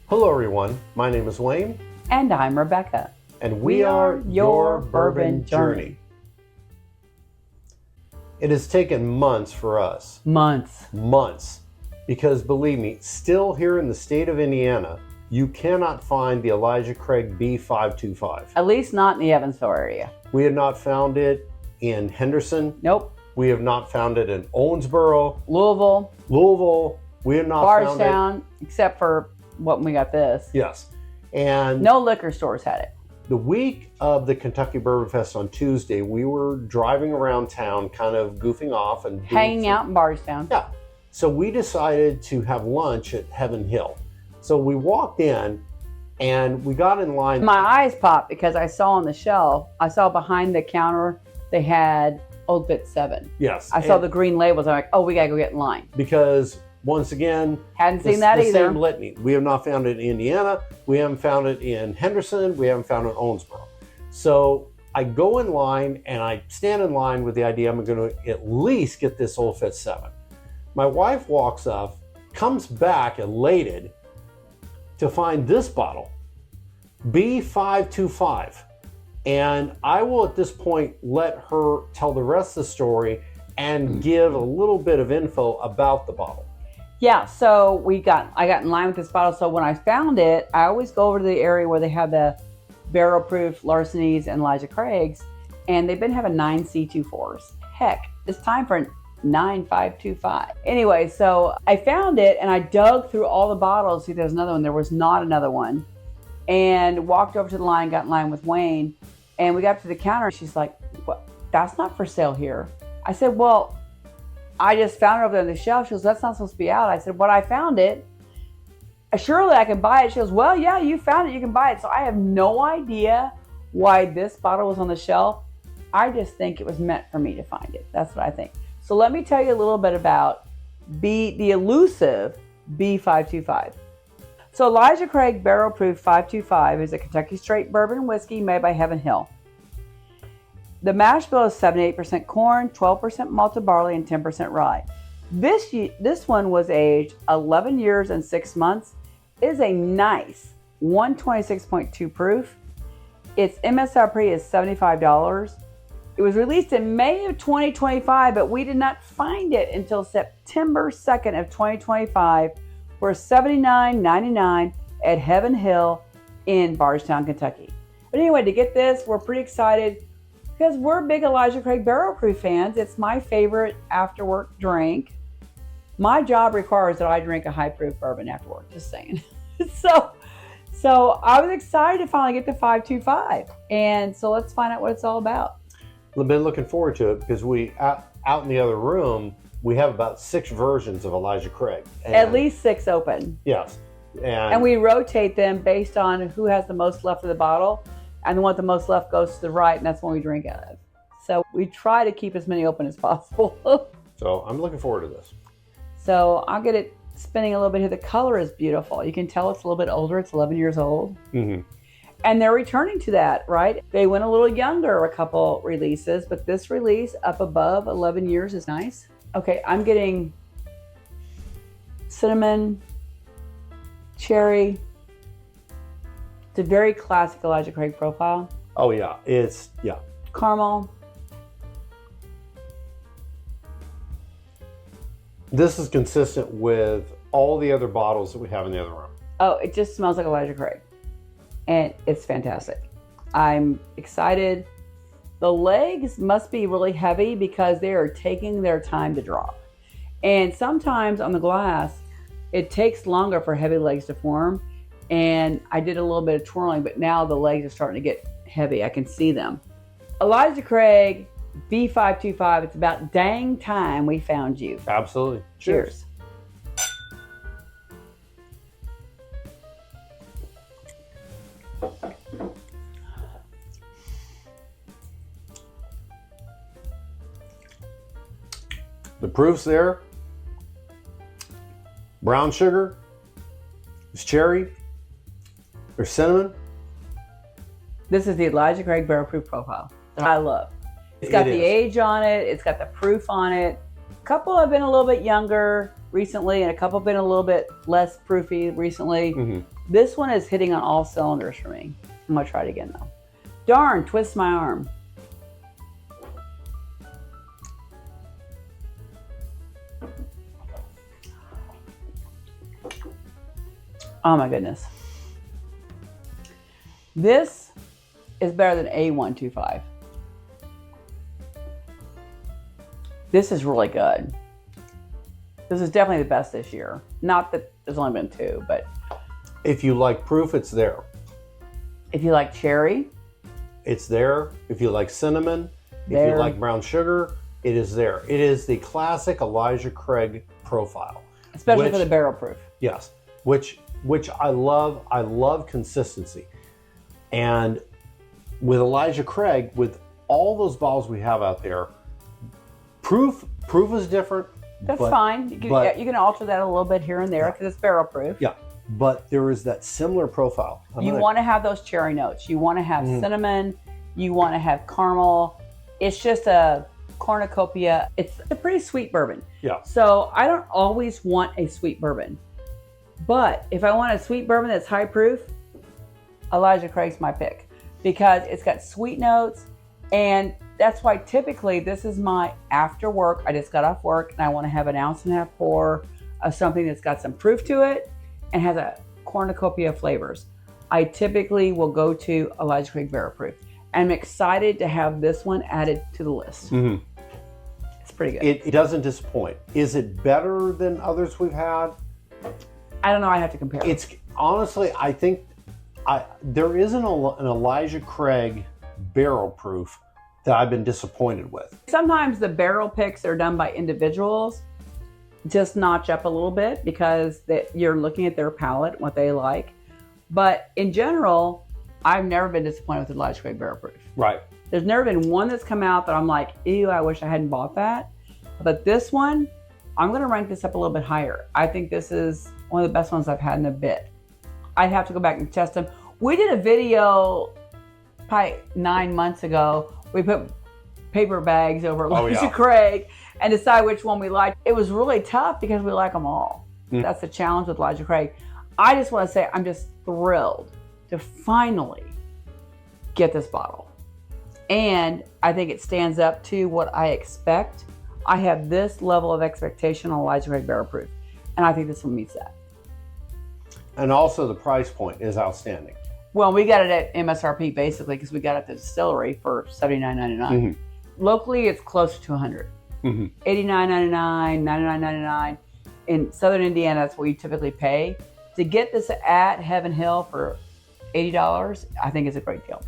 Hello everyone, my name is Wayne. And I'm Rebecca. And we are your Bourbon Journey. It has taken months for us. Months. Because believe me, still here in the state of Indiana, you cannot find the Elijah Craig B525. At least not in the Evansville area. We have not found it in Henderson. Nope. We have not found it in Owensboro. Louisville. We have not found Bardstown, except for when we got this. Yes. And no liquor stores had it. the week of the Kentucky Bourbon Fest on Tuesday, we were driving around town, kind of goofing off and hanging out in Bardstown. Yeah. So we decided to have lunch at Heaven Hill. So we walked in and we got in line. My eyes popped because I saw on the shelf, I saw behind the counter, they had Old Fit 7. Yes. I saw the green labels. I'm like, oh, we got to go get in line. Because once again, hadn't seen that either. Same litany. We have not found it in Indiana. We haven't found it in Henderson. We haven't found it in Owensboro. So I go in line and I stand in line with the idea I'm going to at least get this Old Fit 7. My wife walks up, comes back elated to find this bottle, B525. And I will at this point let her tell the rest of the story and give a little bit of info about the bottle. Yeah, so I got in line with this bottle. So when I found it, I always go over to the area where they have the barrel-proof Larceny's and Elijah Craig's, and they've been having 9C24s. Heck, it's time for 9525. Anyway, so I found it and I dug through all the bottles. See, there's another one. There was not another one. And walked over to the line, got in line with Wayne, and we got to the counter. She's like, "What? That's not for sale here." I said, "Well, I just found it over there on the shelf." She goes, "That's not supposed to be out." I said, "Well, I found it. Surely I can buy it." She goes, "Well, yeah, you found it. You can buy it." So I have no idea why this bottle was on the shelf. I just think it was meant for me to find it. That's what I think. So let me tell you a little bit about the elusive B525. So Elijah Craig Barrel Proof 525 is a Kentucky Straight Bourbon Whiskey made by Heaven Hill. The mash bill is 78% corn, 12% malted barley, and 10% rye. This one was aged 11 years and 6 months. It is a nice 126.2 proof. Its MSRP is $75. It was released in May of 2025, but we did not find it until September 2nd of 2025 for $79.99 at Heaven Hill in Bardstown, Kentucky. But anyway, to get this, we're pretty excited because we're big Elijah Craig Barrel Proof fans. It's my favorite after work drink. My job requires that I drink a high proof bourbon after work, just saying. So I was excited to finally get the 525. And so let's find out what it's all about. I've been looking forward to it because out in the other room, we have about 6 versions of Elijah Craig. At least 6 open. Yes. And we rotate them based on who has the most left of the bottle. And the one with the most left goes to the right, and that's one we drink out of. So we try to keep as many open as possible. So I'm looking forward to this. So I'll get it spinning a little bit here. The color is beautiful. You can tell it's a little bit older. It's 11 years old. Mm-hmm. And they're returning to that, right? They went a little younger, a couple releases, but this release up above 11 years is nice. Okay, I'm getting cinnamon, cherry. It's a very classic Elijah Craig profile. Oh yeah, Caramel. This is consistent with all the other bottles that we have in the other room. Oh, it just smells like Elijah Craig. And it's fantastic. I'm excited. The legs must be really heavy because they are taking their time to drop. And sometimes on the glass, it takes longer for heavy legs to form. And I did a little bit of twirling, but now the legs are starting to get heavy. I can see them. Elijah Craig, B525, it's about dang time we found you. Absolutely. Cheers. The proof's there. Brown sugar. There's cherry. There's cinnamon. This is the Elijah Craig Barrel Proof profile that I love. It's got the age on it. It's got the proof on it. A couple have been a little bit younger recently, and a couple have been a little bit less proofy recently. Mm-hmm. This one is hitting on all cylinders for me. I'm gonna try it again though. Darn, twist my arm. Oh my goodness. This is better than A125. This is really good. This is definitely the best this year. Not that there's only been two, but. If you like proof, it's there. If you like cherry, it's there. If you like cinnamon, there. If you like brown sugar, it is there. It is the classic Elijah Craig profile. Especially for the barrel proof. Yes, which I love. I love consistency. And with Elijah Craig, with all those bottles we have out there, proof is different. That's fine. You can alter that a little bit here and there because it's barrel proof. Yeah, but there is that similar profile. You want to have those cherry notes. You want to have cinnamon. You want to have caramel. It's just a cornucopia. It's a pretty sweet bourbon. Yeah. So I don't always want a sweet bourbon. But if I want a sweet bourbon that's high proof, Elijah Craig's my pick because it's got sweet notes, and that's why typically this is my after work. I just got off work and I want to have an ounce and a half pour of something that's got some proof to it and has a cornucopia of flavors. I typically will go to Elijah Craig Barrel Proof. I'm excited to have this one added to the list. Mm-hmm. It's pretty good. It doesn't disappoint. Is it better than others we've had? I don't know. I have to compare. It's honestly, I think there isn't an Elijah Craig barrel proof that I've been disappointed with. Sometimes the barrel picks that are done by individuals just notch up a little bit because you're looking at their palate, what they like. But in general, I've never been disappointed with the Elijah Craig Barrel Proof. Right. There's never been one that's come out that I'm like, ew, I wish I hadn't bought that. But this one, I'm going to rank this up a little bit higher. I think this is one of the best ones I've had in a bit. I'd have to go back and test them. We did a video probably 9 months ago. We put paper bags over Elijah Craig and decide which one we liked. It was really tough because we like them all. That's the challenge with Elijah Craig. I just want to say I'm just thrilled to finally get this bottle. And I think it stands up to what I expect. I have this level of expectation on Elijah Craig Barrel Proof, and I think this one meets that. And also the price point is outstanding. Well, we got it at MSRP basically because we got it at the distillery for $79.99. Mm-hmm. Locally, it's close to $100. Mm-hmm. $89.99, $99.99. In Southern Indiana, that's what you typically pay. To get this at Heaven Hill for $80, I think is a great deal.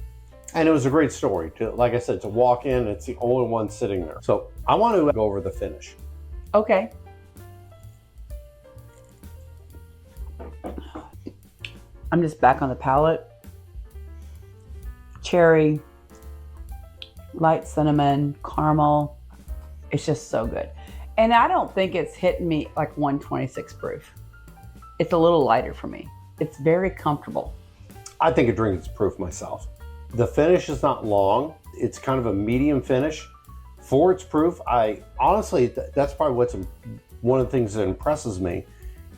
And it was a great story. Like I said, to walk in, it's the only one sitting there. So I want to go over the finish. Okay. I'm just back on the palate. Cherry, light cinnamon, caramel. It's just so good. And I don't think it's hitting me like 126 proof. It's a little lighter for me. It's very comfortable. I think it drinks its proof myself. The finish is not long. It's kind of a medium finish. For its proof, I honestly, that's probably what's one of the things that impresses me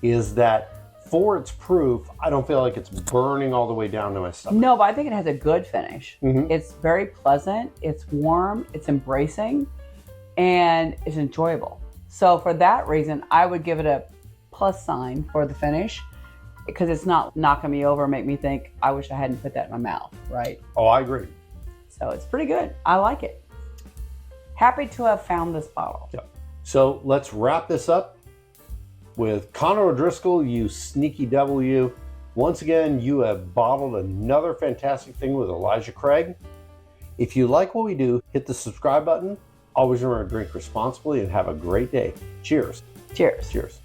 is that for its proof, I don't feel like it's burning all the way down to my stomach. No, but I think it has a good finish. Mm-hmm. It's very pleasant, it's warm, it's embracing, and it's enjoyable. So for that reason, I would give it a plus sign for the finish because it's not knocking me over and make me think, I wish I hadn't put that in my mouth, right? Oh, I agree. So it's pretty good. I like it. Happy to have found this bottle. Yeah. So let's wrap this up with Connor O'Driscoll, you sneaky devil you. Once again, you have bottled another fantastic thing with Elijah Craig. If you like what we do, hit the subscribe button. Always remember to drink responsibly and have a great day. Cheers. Cheers. Cheers.